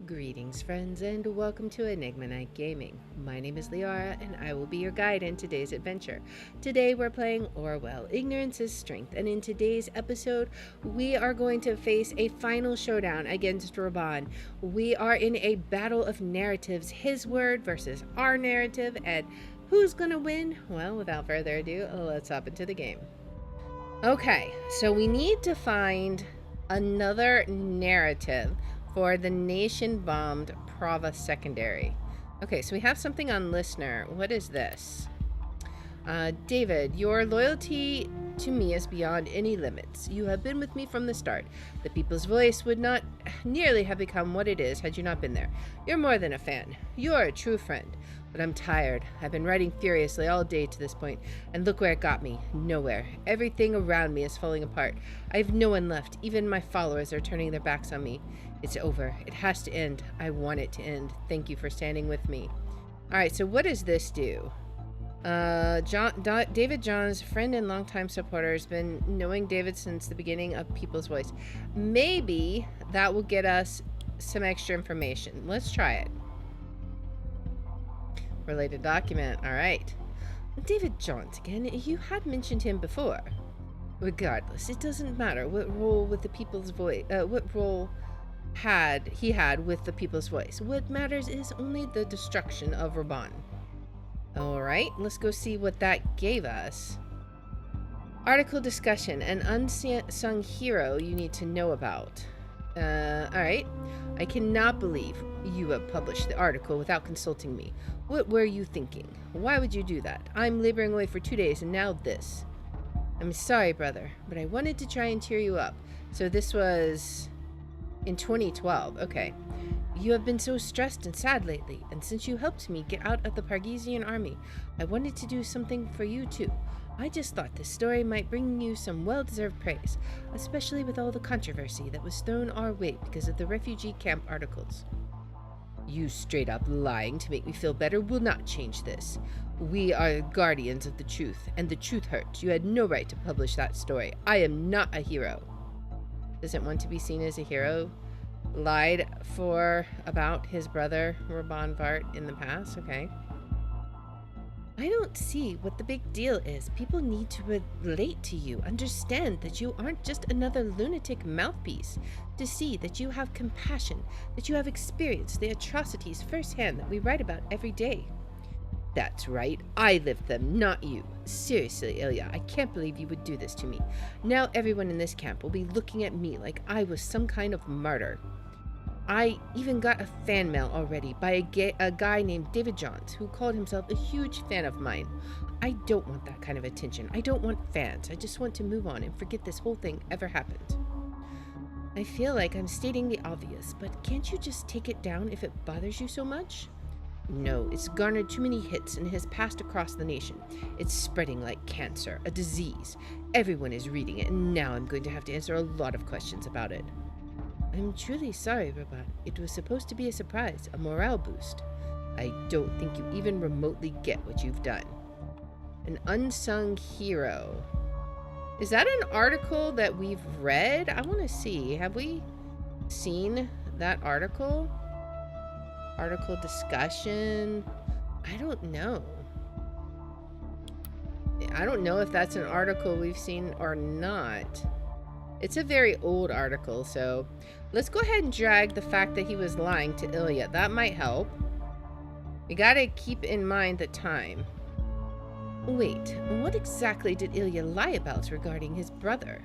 Greetings, friends, and welcome to Enigma Night Gaming. My name is Liara, and I will be your guide in today's adventure. Today, we're playing Orwell, Ignorance is Strength, and in today's episode, we are going to face a final showdown against Raban. We are in a battle of narratives, his word versus our narrative, and who's gonna win? Well, without further ado, let's hop into the game. Okay, so we need to find another narrative for the nation-bombed Prava Secondary. Okay, so we have something on listener. What is this? David, your loyalty to me is beyond any limits. You have been with me from the start. The People's Voice would not nearly have become what it is had you not been there. You're more than a fan. You're a true friend. But I'm tired. I've been writing furiously all day to this point, and look where it got me. Nowhere. Everything around me is falling apart. I have no one left. Even my followers are turning their backs on me. It's over. It has to end. I want it to end. Thank you for standing with me. Alright, so what does this do? David John's friend and longtime supporter has been knowing David since the beginning of People's Voice. Maybe that will get us some extra information. Let's try it. Related document. All right. David Johns again. You had mentioned him before. Regardless, it doesn't matter what role with the People's Voice. What role he had with the People's Voice. What matters is only the destruction of Raban. All right. Let's go see what that gave us. Article discussion: an unsung hero you need to know about. All right. I cannot believe you have published the article without consulting me. What were you thinking? Why would you do that? I'm laboring away for 2 days and now this. I'm sorry, brother, but I wanted to try and cheer you up. So this was in 2012. Okay. You have been so stressed and sad lately, and since you helped me get out of the Pargesian army, I wanted to do something for you too. I just thought this story might bring you some well-deserved praise, especially with all the controversy that was thrown our way because of the refugee camp articles. You straight up lying to make me feel better will not change this. We are guardians of the truth, and the truth hurts. You had no right to publish that story. I am not a hero. Doesn't want to be seen as a hero. Lied about his brother, Raban Vart, in the past. Okay. I don't see what the big deal is. People need to relate to you, understand that you aren't just another lunatic mouthpiece, to see that you have compassion, that you have experienced the atrocities firsthand that we write about every day. That's right, I lived them, not you. Seriously, Ilya, I can't believe you would do this to me. Now everyone in this camp will be looking at me like I was some kind of martyr. I even got a fan mail already by a guy named David Johns, who called himself a huge fan of mine. I don't want that kind of attention. I don't want fans. I just want to move on and forget this whole thing ever happened. I feel like I'm stating the obvious, but can't you just take it down if it bothers you so much? No, it's garnered too many hits and has passed across the nation. It's spreading like cancer, a disease. Everyone is reading it, and now I'm going to have to answer a lot of questions about it. I'm truly sorry, Raban. It was supposed to be a surprise, a morale boost. I don't think you even remotely get what you've done. An unsung hero. Is that an article that we've read? I want to see. Have we seen that article? Article discussion? I don't know. I don't know if that's an article we've seen or not. It's a very old article, so let's go ahead and drag the fact that he was lying to Ilya. That might help. We gotta keep in mind the time. Wait, what exactly did Ilya lie about regarding his brother?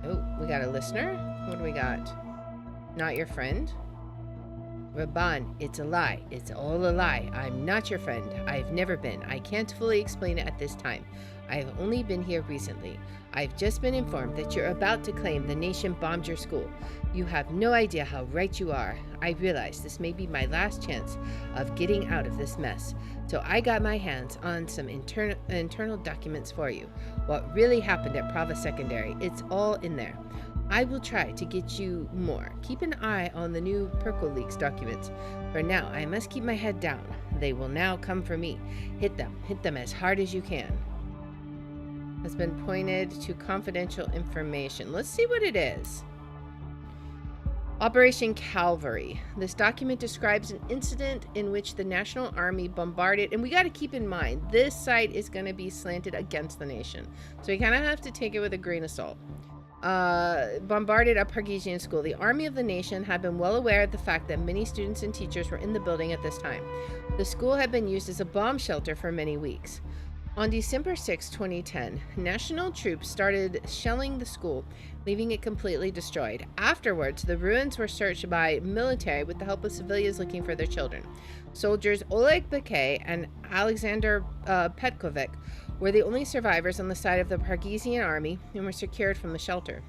Oh, we got a listener? What do we got? Not your friend? Raban, it's a lie. It's all a lie. I'm not your friend. I've never been. I can't fully explain it at this time. I've only been here recently. I've just been informed that you're about to claim the nation bombed your school. You have no idea how right you are. I realize this may be my last chance of getting out of this mess. So I got my hands on some internal documents for you. What really happened at Prava Secondary, it's all in there. I will try to get you more. Keep an eye on the new Perkle Leaks documents. For now, I must keep my head down. They will now come for me. Hit them as hard as you can. Has been pointed to confidential information. Let's see what it is. Operation Calvary. This document describes an incident in which the National Army bombarded, and we got to keep in mind, this site is going to be slanted against the nation. So you kind of have to take it with a grain of salt. Bombarded a Pargesian school. The army of the nation had been well aware of the fact that many students and teachers were in the building at this time. The school had been used as a bomb shelter for many weeks. On December 6, 2010, national troops started shelling the school, leaving it completely destroyed. Afterwards, the ruins were searched by military with the help of civilians looking for their children. Soldiers Oleg Bakay and Alexander Petkovic were the only survivors on the side of the Pargesian army and were secured from the shelter.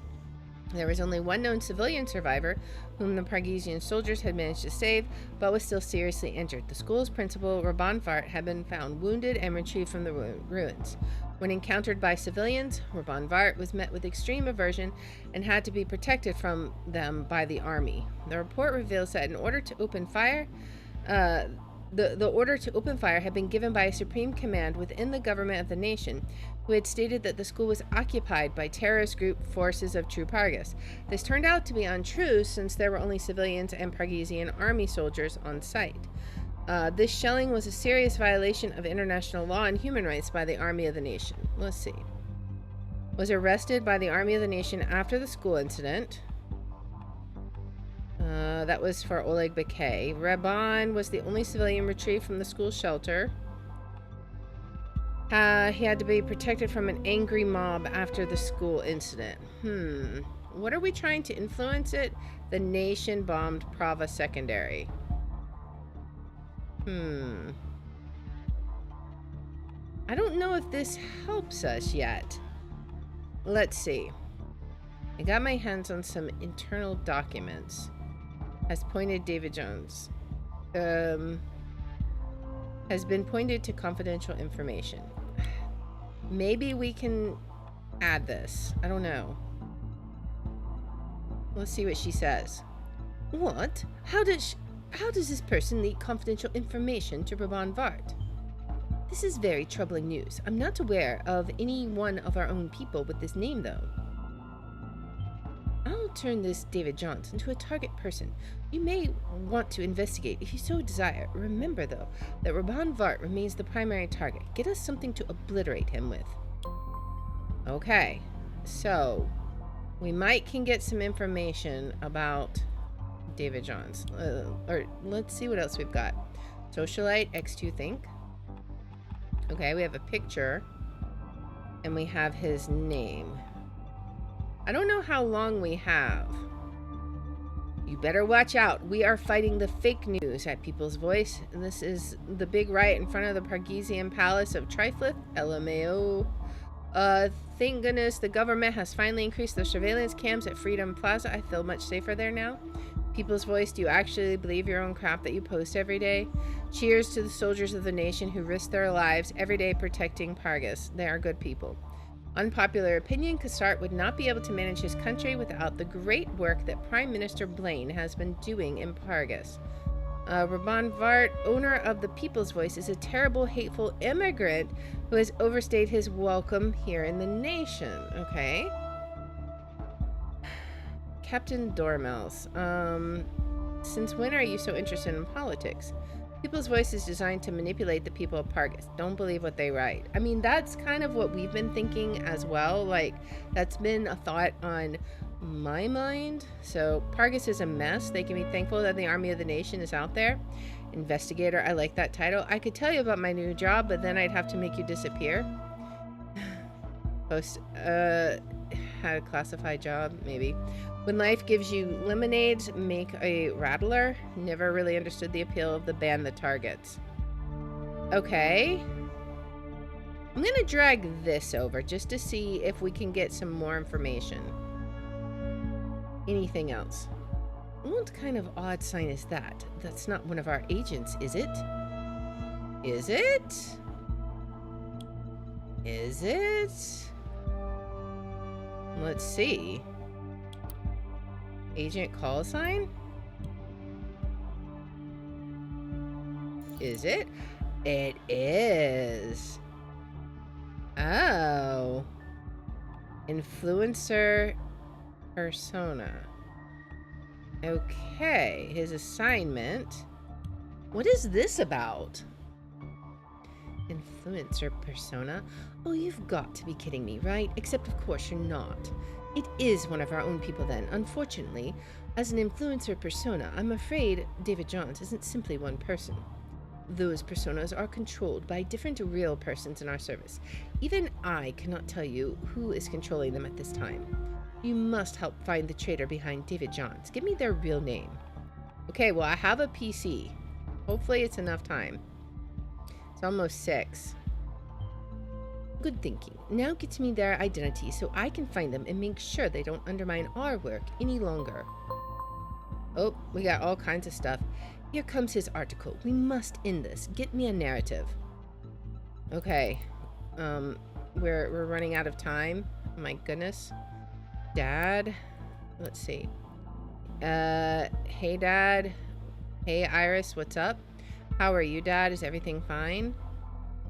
There was only one known civilian survivor, whom the Pargesian soldiers had managed to save, but was still seriously injured. The school's principal, Raban, had been found wounded and retrieved from the ruins. When encountered by civilians, Raban was met with extreme aversion and had to be protected from them by the army. The report reveals that in order to open fire, the order to open fire had been given by a supreme command within the government of the nation, who had stated that the school was occupied by terrorist group forces of True Pargas. This turned out to be untrue, since there were only civilians and Pargesian army soldiers on site. This shelling was a serious violation of international law and human rights by the army of the nation. Let's see. Was arrested by the army of the nation after the school incident. That was for Oleg Bakay. Raban was the only civilian retrieved from the school shelter. He had to be protected from an angry mob after the school incident. What are we trying to influence it? The nation bombed Prava Secondary. I don't know if this helps us yet. Let's see. I got my hands on some internal documents. Has pointed David Jones. Has been pointed to confidential information. Maybe we can add this. I don't know. Let's see what she says. What? How does this person leak confidential information to Raban Vart? This is very troubling news. I'm not aware of any one of our own people with this name, though. I'll turn this David Johns into a target person. You may want to investigate if you so desire. Remember, though, that Raban Vart remains the primary target. Get us something to obliterate him with. Okay, so we can get some information about David Johns. Or let's see what else we've got. Socialite, X2 Think. Okay, we have a picture, and we have his name. I don't know how long we have. You better watch out. We are fighting the fake news at People's Voice. And this is the big riot in front of the Pargesian Palace of Triflith, LMAO. Thank goodness the government has finally increased the surveillance cams at Freedom Plaza. I feel much safer there now. People's Voice, do you actually believe your own crap that you post every day? Cheers to the soldiers of the nation who risk their lives every day protecting Pargas. They are good people. Unpopular opinion, Kassart would not be able to manage his country without the great work that Prime Minister Blaine has been doing in Pargas. Raban Vart, owner of the People's Voice, is a terrible, hateful immigrant who has overstayed his welcome here in the nation. Okay. Captain Dormouse, since when are you so interested in politics? People's Voice is designed to manipulate the people of Pargas. Don't believe what they write. I mean, that's kind of what we've been thinking as well. Like, that's been a thought on my mind. So, Pargas is a mess. They can be thankful that the Army of the Nation is out there. Investigator, I like that title. I could tell you about my new job, but then I'd have to make you disappear. Post, had a classified job, maybe. When life gives you lemonades, make a rattler. Never really understood the appeal of the band The Targets. Okay. I'm gonna drag this over just to see if we can get some more information. Anything else? What kind of odd sign is that? That's not one of our agents, is it? Is it? Is it? Let's see. Agent call sign? Is it? It is. Oh. Influencer persona. Okay, his assignment. What is this about? Influencer persona? Oh, you've got to be kidding me, right? Except of course you're not. It is one of our own people then. Unfortunately, as an influencer persona, I'm afraid David Johns isn't simply one person. Those personas are controlled by different real persons in our service. Even I cannot tell you who is controlling them at this time. You must help find the traitor behind David Johns. Give me their real name. Okay, well, I have a PC. Hopefully it's enough time. It's almost 6. Good thinking. Now get me their identity so I can find them and make sure they don't undermine our work any longer. Oh, we got all kinds of stuff. Here comes his article. We must end this. Get me a narrative. Okay. We're running out of time. My goodness. Dad. Let's see. Hey, Dad. Hey, Iris. What's up? How are you, Dad? Is everything fine?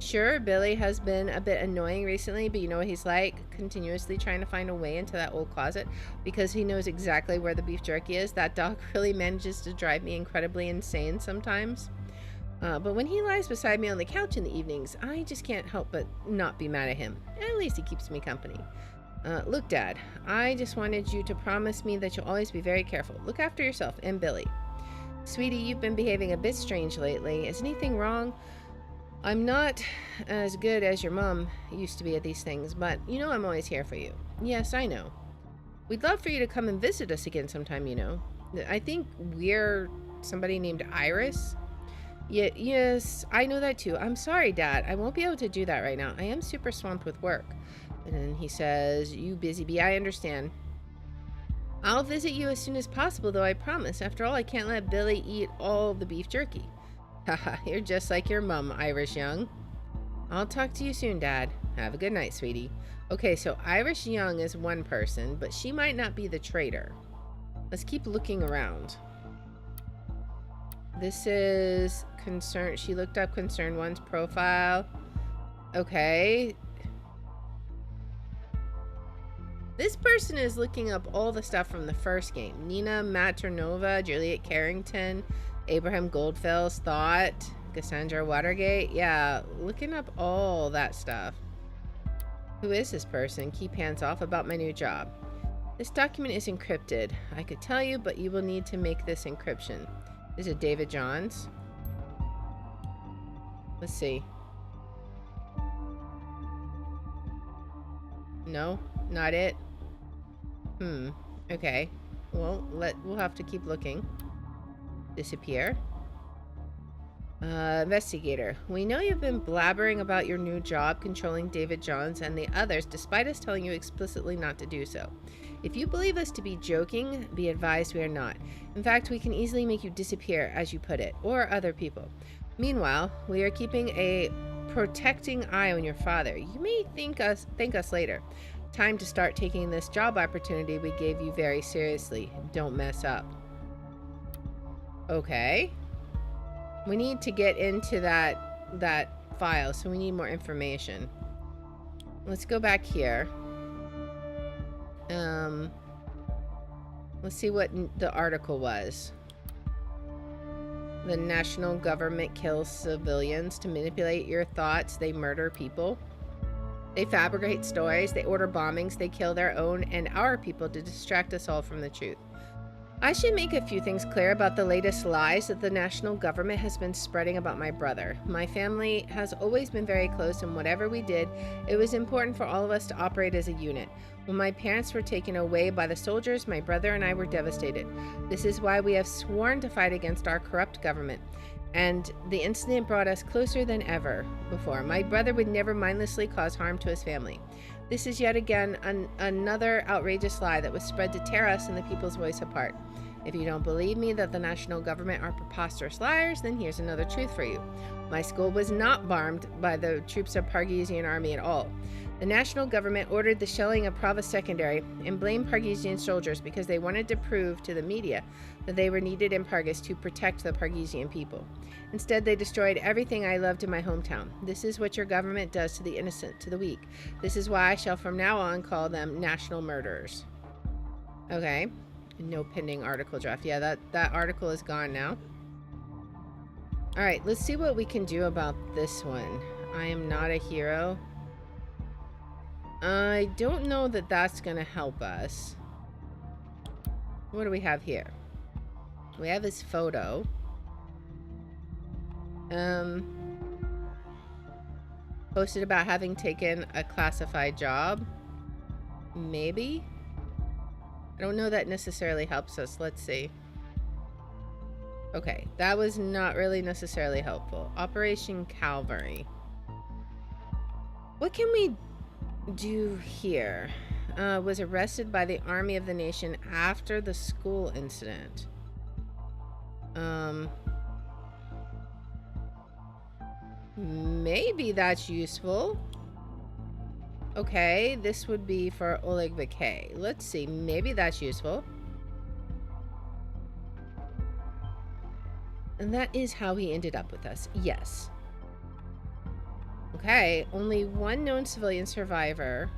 Sure, Billy has been a bit annoying recently, but you know what he's like? Continuously trying to find a way into that old closet because he knows exactly where the beef jerky is. That dog really manages to drive me incredibly insane sometimes. But when he lies beside me on the couch in the evenings, I just can't help but not be mad at him. At least he keeps me company. Look, Dad, I just wanted you to promise me that you'll always be very careful. Look after yourself and Billy. Sweetie, you've been behaving a bit strange lately. Is anything wrong? I'm not as good as your mom used to be at these things, but you know I'm always here for you. Yes, I know. We'd love for you to come and visit us again sometime, you know. I think we're somebody named Iris. Yeah, yes, I know that too. I'm sorry, Dad. I won't be able to do that right now. I am super swamped with work. And then he says, you busy bee, I understand. I'll visit you as soon as possible, though, I promise. After all, I can't let Billy eat all the beef jerky. Haha, you're just like your mom, Irish Young. I'll talk to you soon, Dad. Have a good night, sweetie. Okay, so Irish Young is one person, but she might not be the traitor. Let's keep looking around. This is Concern. She looked up Concern One's profile. Okay. This person is looking up all the stuff from the first game. Nina Maternova, Juliet Carrington, Abraham Goldfell's Thought, Cassandra Watergate. Yeah, looking up all that stuff. Who is this person? Keep hands off about my new job. This document is encrypted. I could tell you, but you will need to make this encryption. Is it David Johns? Let's see. No, not it. Okay. Well, we'll have to keep looking. Disappear. Investigator. We know you've been blabbering about your new job controlling David Johns and the others, despite us telling you explicitly not to do so. If you believe us to be joking, be advised we are not. In fact, we can easily make you disappear, as you put it, or other people. Meanwhile, we are keeping a protecting eye on your father. You may thank us later. Time to start taking this job opportunity we gave you very seriously. Don't mess up. Okay. We need to get into that file, so we need more information. Let's go back here. Let's see what the article was. The national government kills civilians to manipulate your thoughts. They murder people. They fabricate stories. They order bombings. They kill their own and our people to distract us all from the truth. I should make a few things clear about the latest lies that the national government has been spreading about my brother. My family has always been very close, and whatever we did, it was important for all of us to operate as a unit. When my parents were taken away by the soldiers, my brother and I were devastated. This is why we have sworn to fight against our corrupt government. And the incident brought us closer than ever before. My brother would never mindlessly cause harm to his family. This is yet again another outrageous lie that was spread to tear us and the people's voice apart. If you don't believe me that the national government are preposterous liars, then here's another truth for you. My school was not bombed by the troops of Pargesian army at all. The national government ordered the shelling of Prava Secondary and blamed Pargesian soldiers because they wanted to prove to the media that they were needed in Pargas to protect the Pargesian people. Instead, they destroyed everything I loved in my hometown. This is what your government does to the innocent, to the weak. This is why I shall from now on call them national murderers. Okay. No pending article draft. Yeah, that article is gone now. All right, let's see what we can do about this one. I am not a hero. I don't know that that's going to help us. What do we have here? We have his photo. Posted about having taken a classified job. Maybe? I don't know that necessarily helps us. Let's see. Okay, that was not really necessarily helpful. Operation Calvary. What can we do here? Was arrested by the Army of the Nation after the school incident. Maybe that's useful. Okay, this would be for Oleg Vakay. Let's see, maybe that's useful. And that is how he ended up with us. Yes. Okay, only one known civilian survivor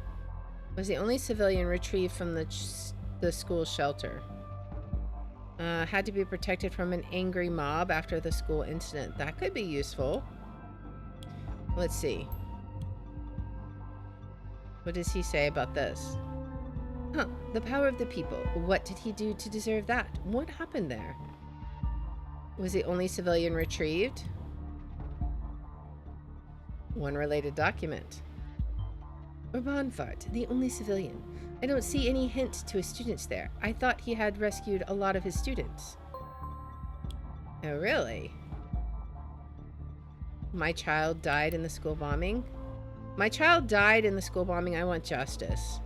was the only civilian retrieved from the school shelter. Had to be protected from an angry mob after the school incident. That could be useful. Let's see. What does he say about this? Huh, the power of the people. What did he do to deserve that? What happened there? Was the only civilian retrieved? One related document. Raban, the only civilian. I don't see any hint to his students there. I thought he had rescued a lot of his students. Oh, really? My child died in the school bombing. My child died in the school bombing. I want justice.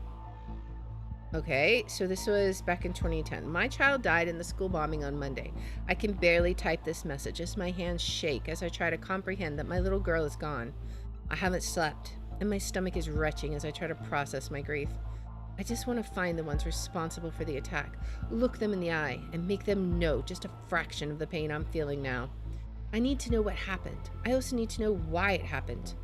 Okay, so this was back in 2010. My child died in the school bombing on Monday. I can barely type this message as my hands shake as I try to comprehend that my little girl is gone. I haven't slept, and my stomach is retching as I try to process my grief. I just want to find the ones responsible for the attack, look them in the eye, and make them know just a fraction of the pain I'm feeling now. I need to know what happened. I also need to know why it happened.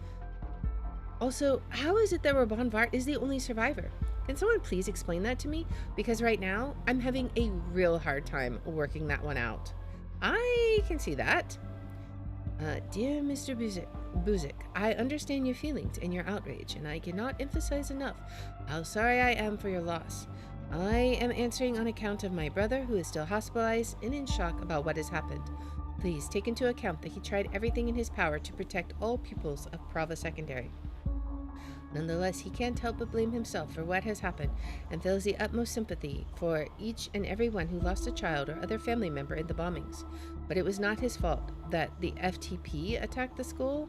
Also, how is it that Raban Vart is the only survivor? Can someone please explain that to me? Because right now, I'm having a real hard time working that one out. I can see that. Dear Mr. Buzik, I understand your feelings and your outrage, and I cannot emphasize enough how sorry I am for your loss. I am answering on account of my brother, who is still hospitalized and in shock about what has happened. Please take into account that he tried everything in his power to protect all pupils of Prava Secondary. Nonetheless, he can't help but blame himself for what has happened and feels the utmost sympathy for each and every one who lost a child or other family member in the bombings. But it was not his fault that the FTP attacked the school.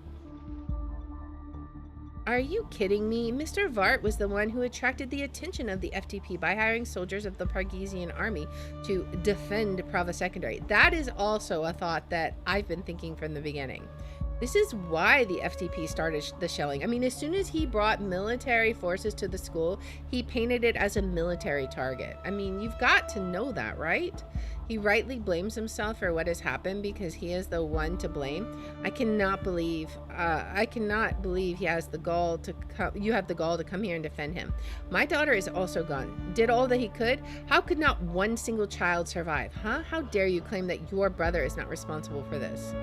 Are you kidding me? Mr. Vart was the one who attracted the attention of the FTP by hiring soldiers of the Pargesian army to defend Prava Secondary. That is also a thought that I've been thinking from the beginning. This is why the FTP started the shelling. I mean, as soon as he brought military forces to the school, he painted it as a military target. I mean, you've got to know that, right? He rightly blames himself for what has happened because he is the one to blame. I cannot believe he has the gall to come. You have the gall to come here and defend him. My daughter is also gone. Did all that he could. How could not one single child survive? Huh? How dare you claim that your brother is not responsible for this?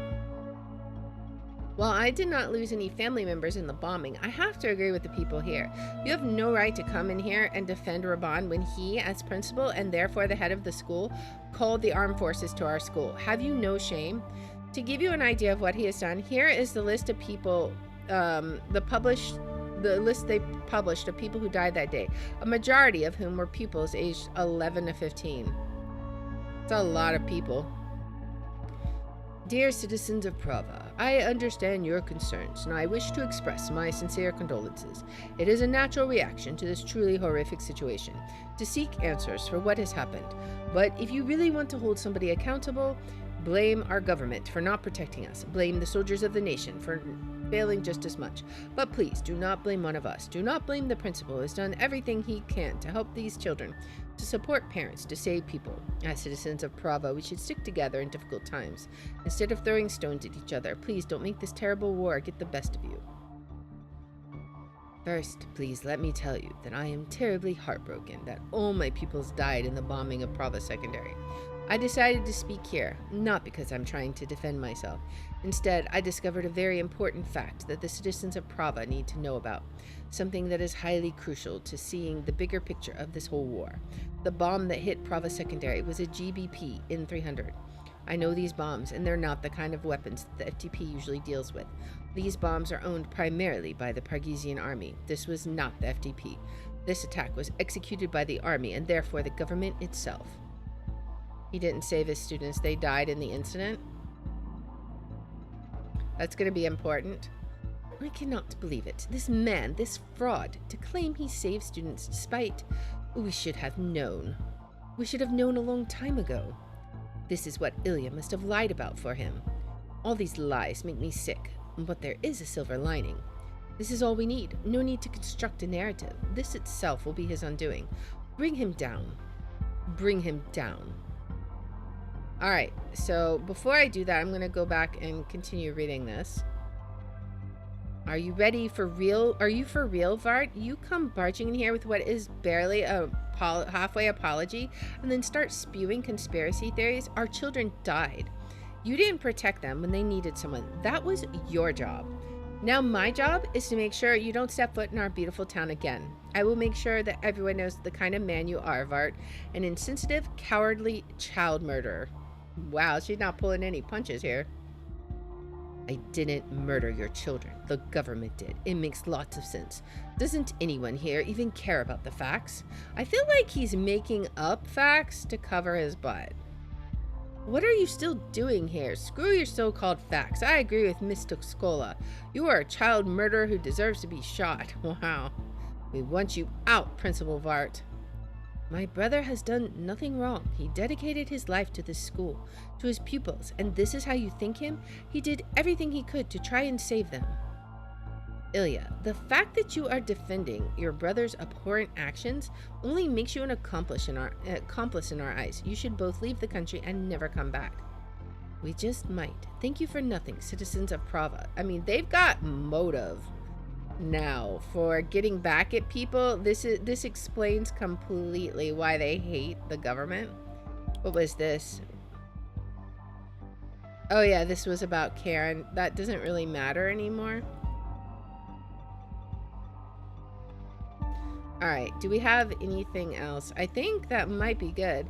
While I did not lose any family members in the bombing, I have to agree with the people here. You have no right to come in here and defend Raban when he, as principal and therefore the head of the school, called the armed forces to our school. Have you no shame? To give you an idea of what he has done, here is the list of people, the list they published of people who died that day, a majority of whom were pupils aged 11 to 15. It's a lot of people. Dear citizens of Prava, I understand your concerns, and I wish to express my sincere condolences. It is a natural reaction to this truly horrific situation, to seek answers for what has happened. But if you really want to hold somebody accountable, blame our government for not protecting us. Blame the soldiers of the nation for failing just as much. But please, do not blame one of us. Do not blame the principal who has done everything he can to help these children, to support parents, to save people. As citizens of Prava, we should stick together in difficult times. Instead of throwing stones at each other, please don't make this terrible war get the best of you. First, please let me tell you that I am terribly heartbroken that all my pupils died in the bombing of Prava Secondary. I decided to speak here, not because I'm trying to defend myself. Instead, I discovered a very important fact that the citizens of Prava need to know about, something that is highly crucial to seeing the bigger picture of this whole war. The bomb that hit Prava Secondary was a GBP in 300. I know these bombs, and they're not the kind of weapons that the FTP usually deals with. These bombs are owned primarily by the Pargesian army. This was not the FTP. This attack was executed by the army and therefore the government itself. He didn't save his students. They died in the incident. That's going to be important. I cannot believe it. This man, this fraud, to claim he saved students despite... We should have known. We should have known a long time ago. This is what Ilya must have lied about for him. All these lies make me sick, but there is a silver lining. This is all we need. No need to construct a narrative. This itself will be his undoing. Bring him down. Bring him down. Alright, so before I do that, I'm going to go back and continue reading this. Are you ready for real? Are you for real, Vart? You come barging in here with what is barely a halfway apology and then start spewing conspiracy theories? Our children died. You didn't protect them when they needed someone. That was your job. Now my job is to make sure you don't step foot in our beautiful town again. I will make sure that everyone knows the kind of man you are, Vart. An insensitive, cowardly child murderer. Wow, she's not pulling any punches here. I didn't murder your children. The government did. It makes lots of sense. Doesn't anyone here even care about the facts? I feel like he's making up facts to cover his butt. What are you still doing here? Screw your so-called facts. I agree with Miss Tuxkola. You are a child murderer who deserves to be shot. Wow. We want you out, Principal Vart. My brother has done nothing wrong. He dedicated his life to this school, to his pupils, and this is how you think him? He did everything he could to try and save them. Ilya, the fact that you are defending your brother's abhorrent actions only makes you an accomplice in our eyes. You should both leave the country and never come back. We just might. Thank you for nothing, citizens of Prava. I mean, they've got motive. Now, for getting back at people, this explains completely why they hate the government. What was this? Oh yeah, this was about Karen. That doesn't really matter anymore. Alright, do we have anything else? I think that might be good.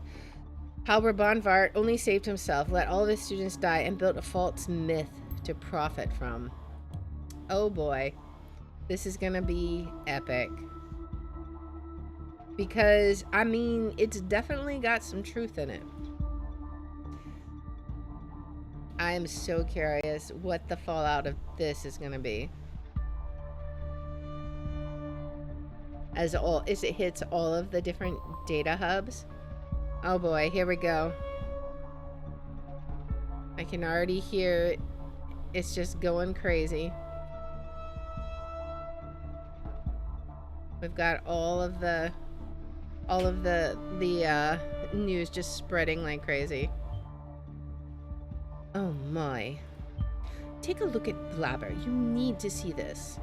How Raban Vart only saved himself, let all of his students die, and built a false myth to profit from. Oh boy. This is gonna be epic. Because, I mean, it's definitely got some truth in it. I am so curious what the fallout of this is gonna be. As it hits all of the different data hubs. Oh boy, here we go. I can already hear it's just going crazy. We've got all of the news just spreading like crazy. Oh my. Take a look at Blabber. You need to see this.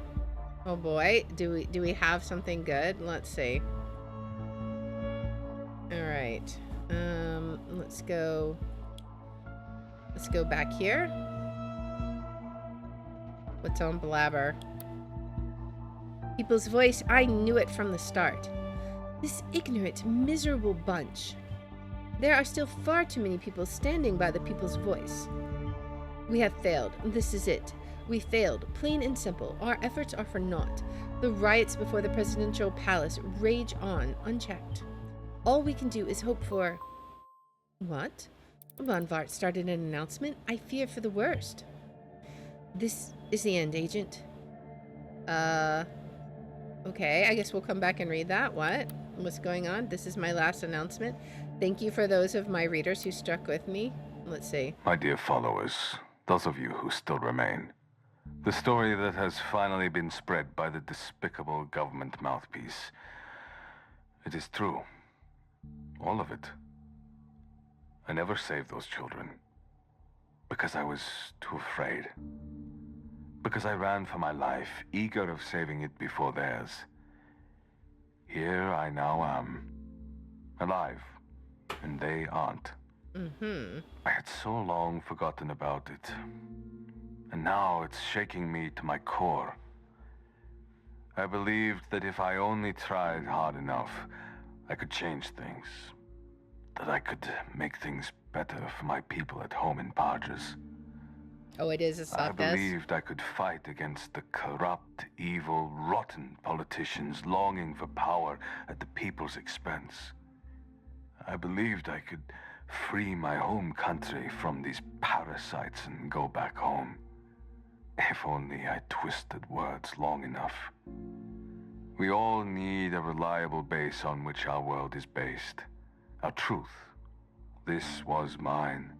Oh boy, do we have something good? Let's see. All right. Let's go back here. What's on Blabber? People's Voice, I knew it from the start. This ignorant, miserable bunch. There are still far too many people standing by the People's Voice. We have failed. This is it. We failed, plain and simple. Our efforts are for naught. The riots before the presidential palace rage on, unchecked. All we can do is hope for... What? Von Vart started an announcement. I fear for the worst. This is the end, Agent. Okay, I guess we'll come back and read that. What? What's going on? This is my last announcement. Thank you for those of my readers who stuck with me. Let's see. My dear followers, those of you who still remain, the story that has finally been spread by the despicable government mouthpiece. It is true. All of it. I never saved those children because I was too afraid. Because I ran for my life, eager of saving it before theirs. Here I now am, alive, and they aren't. Mm-hmm. I had so long forgotten about it, and now it's shaking me to my core. I believed that if I only tried hard enough, I could change things. That I could make things better for my people at home in Parges. Oh, it is a I soft S? believed I could fight against the corrupt, evil, rotten politicians longing for power at the people's expense. I believed I could free my home country from these parasites and go back home. If only I twisted words long enough. We all need a reliable base on which our world is based. Our truth. This was mine.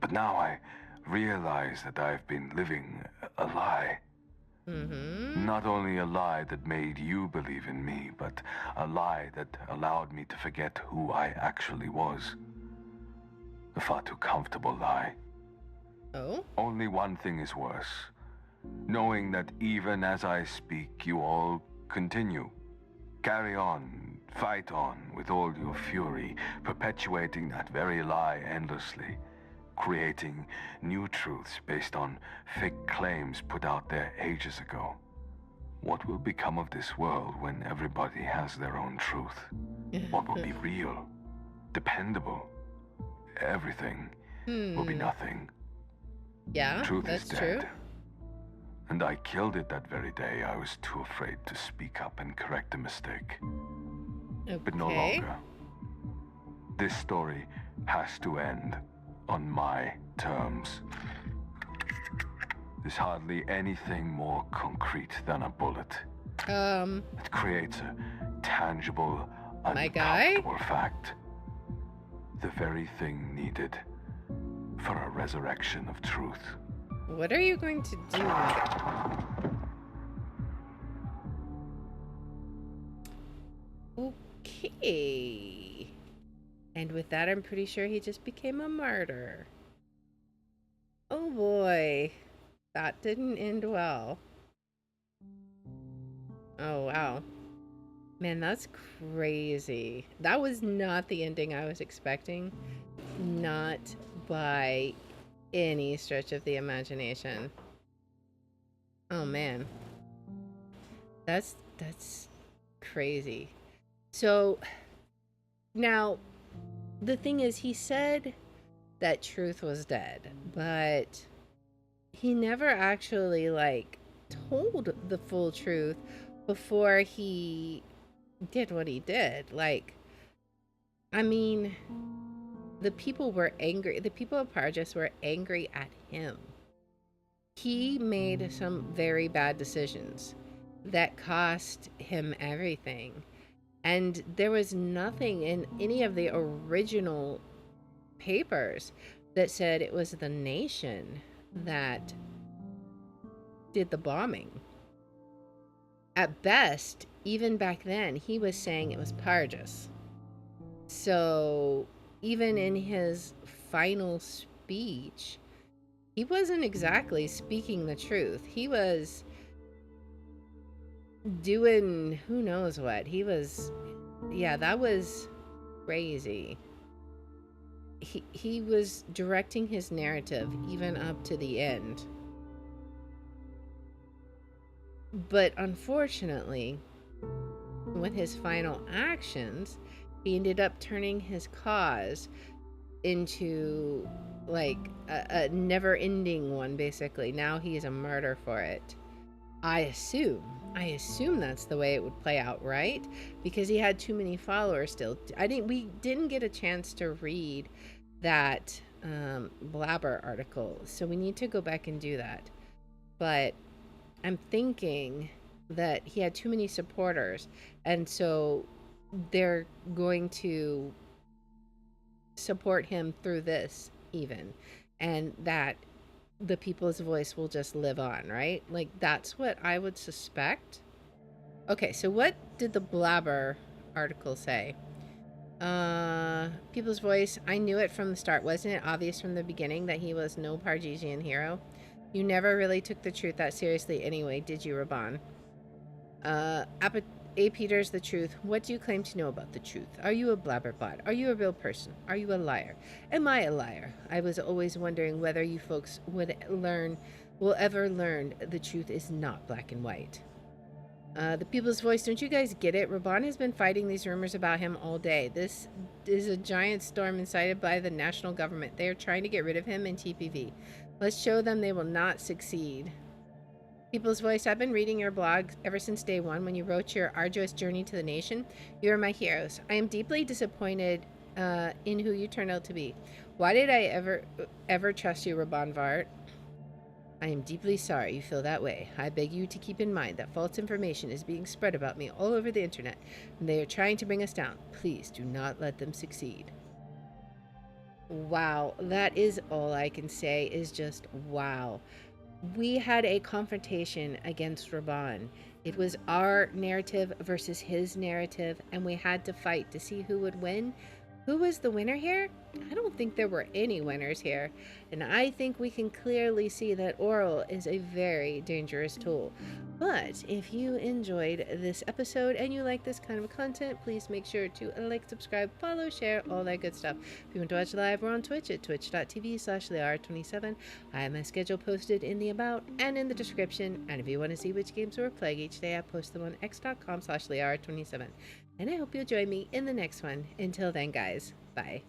But now I realize that I've been living a lie. Mm-hmm. Not only a lie that made you believe in me, but a lie that allowed me to forget who I actually was. A far too comfortable lie. Oh? Only one thing is worse. Knowing that even as I speak, you all continue. Carry on, fight on with all your fury, perpetuating that very lie endlessly. Creating new truths based on fake claims put out there ages ago. What will become of this world when everybody has their own truth? What will be real? Dependable? Everything will be nothing. Yeah, Truth that's is dead. true. And I killed it that very day. I was too afraid to speak up and correct a mistake. Okay. But no longer. This story has to end on my terms. There's hardly anything more concrete than a bullet. It creates a tangible, My guy? uncomfortable fact. The very thing needed for a resurrection of truth. What are you going to do, my guy? Okay. And with that, I'm pretty sure he just became a martyr. Oh boy. That didn't end well. Oh, wow. Man, that's crazy. That was not the ending I was expecting. Not by any stretch of the imagination. Oh, man. That's crazy. So, now, the thing is, he said that truth was dead, but he never actually, like, told the full truth before he did what he did. Like, I mean, the people were angry. The people of Parges were angry at him. He made some very bad decisions that cost him everything. And there was nothing in any of the original papers that said it was the nation that did the bombing. At best, even back then, he was saying it was Parges. So even in his final speech, he wasn't exactly speaking the truth. He was doing who knows what. Yeah, that was crazy. He was directing his narrative even up to the end. But unfortunately, with his final actions, he ended up turning his cause into like a never-ending one, basically. Now he is a martyr for it. I assume that's the way it would play out, right? Because he had too many followers still. We didn't get a chance to read that Blabber article, so we need to go back and do that. But I'm thinking that he had too many supporters, and so they're going to support him through this even, and that the people's voice will just live on, right? Like, that's what I would suspect. Okay, so what did the Blabber article say? People's voice, I knew it from the start. Wasn't it obvious from the beginning that he was no Pargesian hero? You never really took the truth that seriously anyway, did you, Raban? A. Peters, the truth. What do you claim to know about the truth? Are you a blabberbot? Are you a real person? Are you a liar? Am I a liar? I was always wondering whether you folks will ever learn the truth is not black and white. The People's Voice, don't you guys get it? Raban has been fighting these rumors about him all day. This is a giant storm incited by the national government. They are trying to get rid of him in TPV. Let's show them they will not succeed. People's Voice, I've been reading your blog ever since day one when you wrote your arduous journey to the nation. You are my heroes. I am deeply disappointed in who you turned out to be. Why did I ever trust you, Raban Vart? I am deeply sorry you feel that way. I beg you to keep in mind that false information is being spread about me all over the internet, and they are trying to bring us down. Please do not let them succeed. Wow, that is all I can say is just wow. We had a confrontation against Raban. It was our narrative versus his narrative, and we had to fight to see who would win. Who was the winner here? I don't think there were any winners here. And I think we can clearly see that Orwell is a very dangerous tool. But if you enjoyed this episode and you like this kind of content, please make sure to like, subscribe, follow, share, all that good stuff. If you want to watch live, we're on Twitch at twitch.tv/LeR27. I have my schedule posted in the about and in the description. And if you want to see which games we're playing each day, I post them on x.com/LeR27. And I hope you'll join me in the next one. Until then, guys, bye.